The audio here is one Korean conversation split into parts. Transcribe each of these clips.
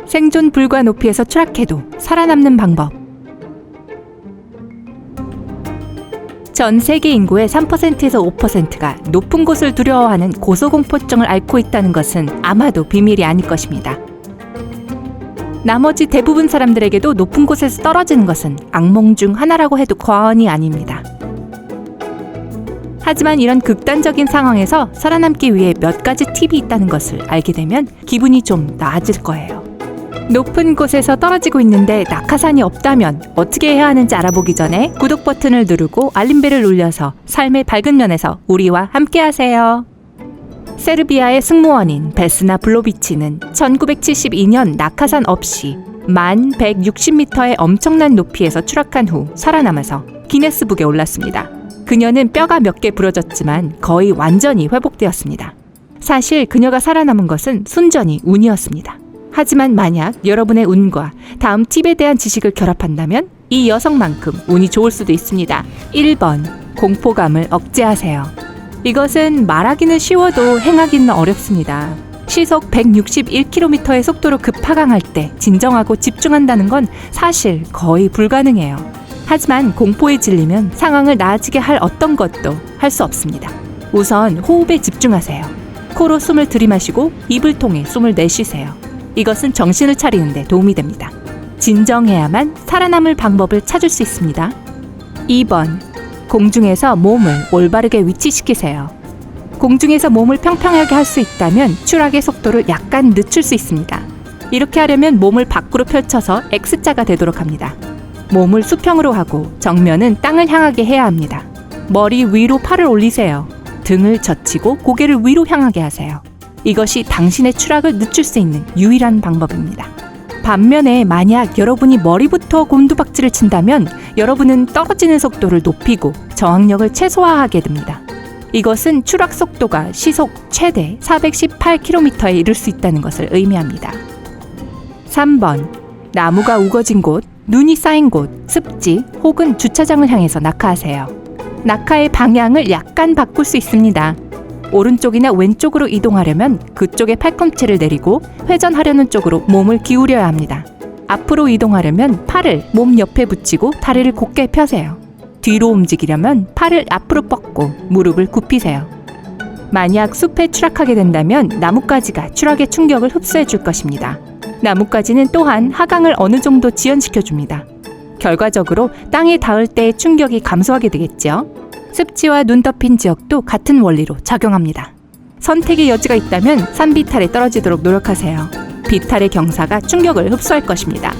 생존 불가 높이에서 추락해도 살아남는 방법. 전 세계 인구의 3%에서 5%가 높은 곳을 두려워하는 고소공포증을 앓고 있다는 것은 아마도 비밀이 아닐 것입니다. 나머지 대부분 사람들에게도 높은 곳에서 떨어지는 것은 악몽 중 하나라고 해도 과언이 아닙니다. 하지만 이런 극단적인 상황에서 살아남기 위해 몇 가지 팁이 있다는 것을 알게 되면 기분이 좀 나아질 거예요. 높은 곳에서 떨어지고 있는데 낙하산이 없다면 어떻게 해야 하는지 알아보기 전에 구독 버튼을 누르고 알림벨을 울려서 삶의 밝은 면에서 우리와 함께 하세요. 세르비아의 승무원인 베스나 블로비치는 1972년 낙하산 없이 1160m의 엄청난 높이에서 추락한 후 살아남아서 기네스북에 올랐습니다. 그녀는 뼈가 몇 개 부러졌지만 거의 완전히 회복되었습니다. 사실 그녀가 살아남은 것은 순전히 운이었습니다. 하지만 만약 여러분의 운과 다음 팁에 대한 지식을 결합한다면 이 여성만큼 운이 좋을 수도 있습니다. 1번. 공포감을 억제하세요. 이것은 말하기는 쉬워도 행하기는 어렵습니다. 시속 161km의 속도로 급하강할 때 진정하고 집중한다는 건 사실 거의 불가능해요. 하지만 공포에 질리면 상황을 나아지게 할 어떤 것도 할 수 없습니다. 우선 호흡에 집중하세요. 코로 숨을 들이마시고 입을 통해 숨을 내쉬세요. 이것은 정신을 차리는 데 도움이 됩니다. 진정해야만 살아남을 방법을 찾을 수 있습니다. 2번. 공중에서 몸을 올바르게 위치시키세요. 공중에서 몸을 평평하게 할 수 있다면 추락의 속도를 약간 늦출 수 있습니다. 이렇게 하려면 몸을 밖으로 펼쳐서 X자가 되도록 합니다. 몸을 수평으로 하고 정면은 땅을 향하게 해야 합니다. 머리 위로 팔을 올리세요. 등을 젖히고 고개를 위로 향하게 하세요. 이것이 당신의 추락을 늦출 수 있는 유일한 방법입니다. 반면에 만약 여러분이 머리부터 곤두박질을 친다면 여러분은 떨어지는 속도를 높이고 저항력을 최소화하게 됩니다. 이것은 추락 속도가 시속 최대 418km에 이를 수 있다는 것을 의미합니다. 3번. 나무가 우거진 곳, 눈이 쌓인 곳, 습지 혹은 주차장을 향해서 낙하하세요. 낙하의 방향을 약간 바꿀 수 있습니다. 오른쪽이나 왼쪽으로 이동하려면 그쪽에 팔꿈치를 내리고 회전하려는 쪽으로 몸을 기울여야 합니다. 앞으로 이동하려면 팔을 몸 옆에 붙이고 다리를 곧게 펴세요. 뒤로 움직이려면 팔을 앞으로 뻗고 무릎을 굽히세요. 만약 숲에 추락하게 된다면 나뭇가지가 추락의 충격을 흡수해 줄 것입니다. 나뭇가지는 또한 하강을 어느 정도 지연시켜 줍니다. 결과적으로 땅에 닿을 때의 충격이 감소하게 되겠죠. 습지와 눈 덮인 지역도 같은 원리로 작용합니다. 선택의 여지가 있다면 산 비탈에 떨어지도록 노력하세요. 비탈의 경사가 충격을 흡수할 것입니다.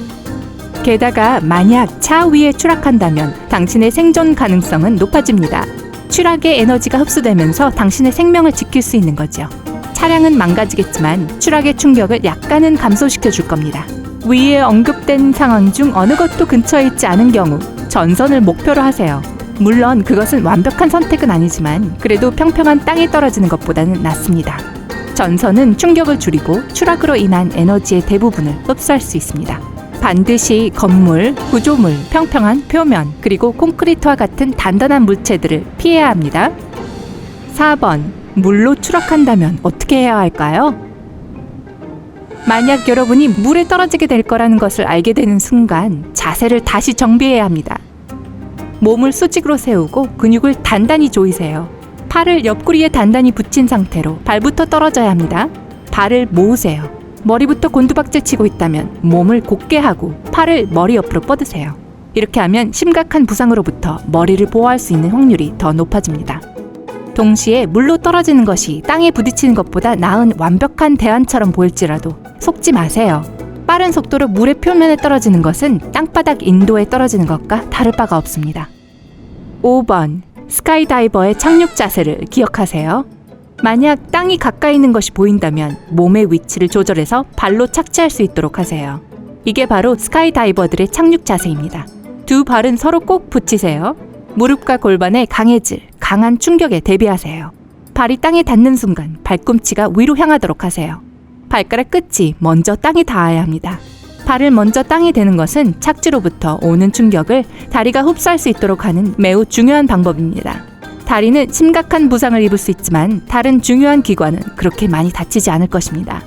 게다가 만약 차 위에 추락한다면 당신의 생존 가능성은 높아집니다. 추락의 에너지가 흡수되면서 당신의 생명을 지킬 수 있는 거죠. 차량은 망가지겠지만 추락의 충격을 약간은 감소시켜 줄 겁니다. 위에 언급된 상황 중 어느 것도 근처에 있지 않은 경우 전선을 목표로 하세요. 물론 그것은 완벽한 선택은 아니지만 그래도 평평한 땅에 떨어지는 것보다는 낫습니다. 전선은 충격을 줄이고 추락으로 인한 에너지의 대부분을 흡수할 수 있습니다. 반드시 건물, 구조물, 평평한 표면, 그리고 콘크리트와 같은 단단한 물체들을 피해야 합니다. 4번. 물로 추락한다면 어떻게 해야 할까요? 만약 여러분이 물에 떨어지게 될 거라는 것을 알게 되는 순간 자세를 다시 정비해야 합니다. 몸을 수직으로 세우고 근육을 단단히 조이세요. 팔을 옆구리에 단단히 붙인 상태로 발부터 떨어져야 합니다. 발을 모으세요. 머리부터 곤두박질 치고 있다면 몸을 곧게 하고 팔을 머리 옆으로 뻗으세요. 이렇게 하면 심각한 부상으로부터 머리를 보호할 수 있는 확률이 더 높아집니다. 동시에 물로 떨어지는 것이 땅에 부딪히는 것보다 나은 완벽한 대안처럼 보일지라도 속지 마세요. 빠른 속도로 물의 표면에 떨어지는 것은 땅바닥 인도에 떨어지는 것과 다를 바가 없습니다. 5번. 스카이다이버의 착륙 자세를 기억하세요. 만약 땅이 가까이 있는 것이 보인다면 몸의 위치를 조절해서 발로 착지할 수 있도록 하세요. 이게 바로 스카이다이버들의 착륙 자세입니다. 두 발은 서로 꼭 붙이세요. 무릎과 골반에 강한 충격에 대비하세요. 발이 땅에 닿는 순간 발꿈치가 위로 향하도록 하세요. 발가락 끝이 먼저 땅에 닿아야 합니다. 발을 먼저 땅에 대는 것은 착지로부터 오는 충격을 다리가 흡수할 수 있도록 하는 매우 중요한 방법입니다. 다리는 심각한 부상을 입을 수 있지만 다른 중요한 기관은 그렇게 많이 다치지 않을 것입니다.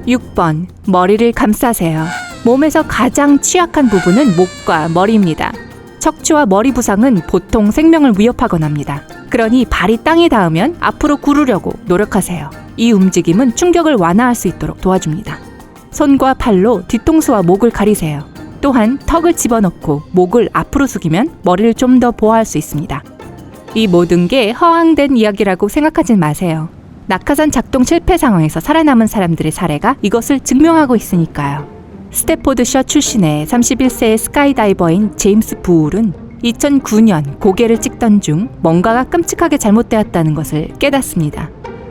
6번. 머리를 감싸세요. 몸에서 가장 취약한 부분은 목과 머리입니다. 척추와 머리 부상은 보통 생명을 위협하곤 합니다. 그러니 발이 땅에 닿으면 앞으로 구르려고 노력하세요. 이 움직임은 충격을 완화할 수 있도록 도와줍니다. 손과 팔로 뒤통수와 목을 가리세요. 또한 턱을 집어넣고 목을 앞으로 숙이면 머리를 좀 더 보호할 수 있습니다. 이 모든 게 허황된 이야기라고 생각하진 마세요. 낙하산 작동 실패 상황에서 살아남은 사람들의 사례가 이것을 증명하고 있으니까요. 스태포드셔 출신의 31세의 스카이다이버인 제임스 부울은 2009년 고개를 찍던 중 뭔가가 끔찍하게 잘못되었다는 것을 깨닫습니다.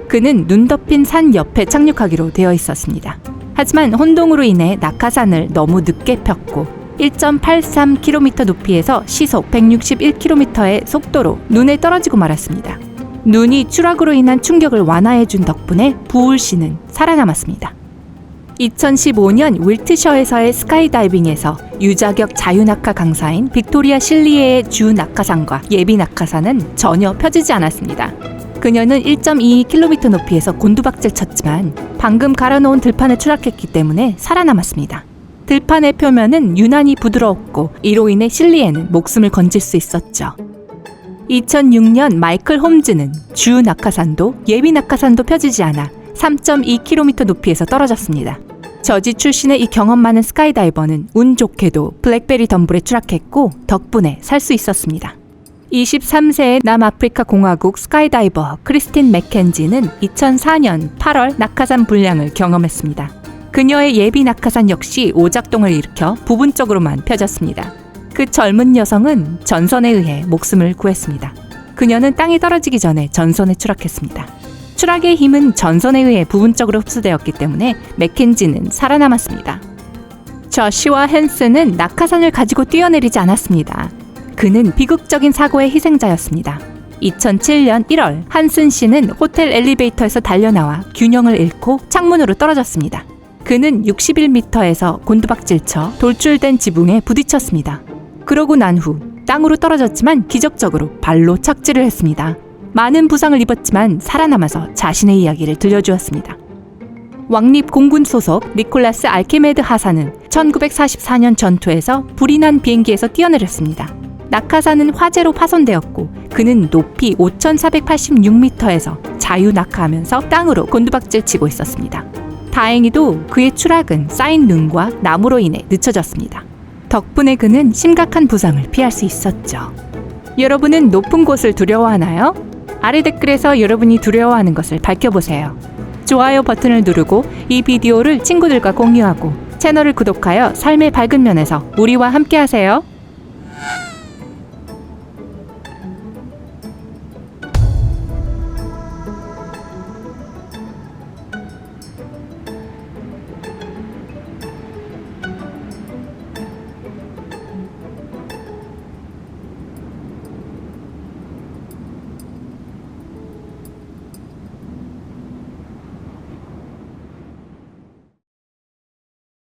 그는 눈 덮인 산 옆에 착륙하기로 되어 있었습니다. 하지만 혼동으로 인해 낙하산을 너무 늦게 폈고 1.83km 높이에서 시속 161km의 속도로 눈에 떨어지고 말았습니다. 눈이 추락으로 인한 충격을 완화해준 덕분에 부울 씨는 살아남았습니다. 2015년 윌트셔에서의 스카이다이빙에서 유자격 자유낙하 강사인 빅토리아 실리에의 주 낙하산과 예비 낙하산은 전혀 펴지지 않았습니다. 그녀는 1.22km 높이에서 곤두박질 쳤지만 방금 갈아놓은 들판에 추락했기 때문에 살아남았습니다. 들판의 표면은 유난히 부드러웠고 이로 인해 실리에는 목숨을 건질 수 있었죠. 2006년 마이클 홈즈는 주 낙하산도 예비 낙하산도 펴지지 않아 3.2km 높이에서 떨어졌습니다. 저지 출신의 이 경험 많은 스카이다이버는 운 좋게도 블랙베리 덤불에 추락했고 덕분에 살 수 있었습니다. 23세의 남아프리카 공화국 스카이다이버 크리스틴 맥켄지는 2004년 8월 낙하산 불량을 경험했습니다. 그녀의 예비 낙하산 역시 오작동을 일으켜 부분적으로만 펴졌습니다. 그 젊은 여성은 전선에 의해 목숨을 구했습니다. 그녀는 땅에 떨어지기 전에 전선에 추락했습니다. 추락의 힘은 전선에 의해 부분적으로 흡수되었기 때문에 맥켄지는 살아남았습니다. 저시와 헨슨은 낙하산을 가지고 뛰어내리지 않았습니다. 그는 비극적인 사고의 희생자였습니다. 2007년 1월 한슨 씨는 호텔 엘리베이터에서 달려나와 균형을 잃고 창문으로 떨어졌습니다. 그는 61m에서 곤두박질쳐 돌출된 지붕에 부딪혔습니다. 그러고 난 후 땅으로 떨어졌지만 기적적으로 발로 착지를 했습니다. 많은 부상을 입었지만 살아남아서 자신의 이야기를 들려주었습니다. 왕립 공군 소속 니콜라스 알케메드 하사는 1944년 전투에서 불이 난 비행기에서 뛰어내렸습니다. 낙하산은 화재로 파손되었고 그는 높이 5,486m에서 자유 낙하하면서 땅으로 곤두박질치고 있었습니다. 다행히도 그의 추락은 쌓인 눈과 나무로 인해 늦춰졌습니다. 덕분에 그는 심각한 부상을 피할 수 있었죠. 여러분은 높은 곳을 두려워하나요? 아래 댓글에서 여러분이 두려워하는 것을 밝혀보세요. 좋아요 버튼을 누르고 이 비디오를 친구들과 공유하고 채널을 구독하여 삶의 밝은 면에서 우리와 함께하세요.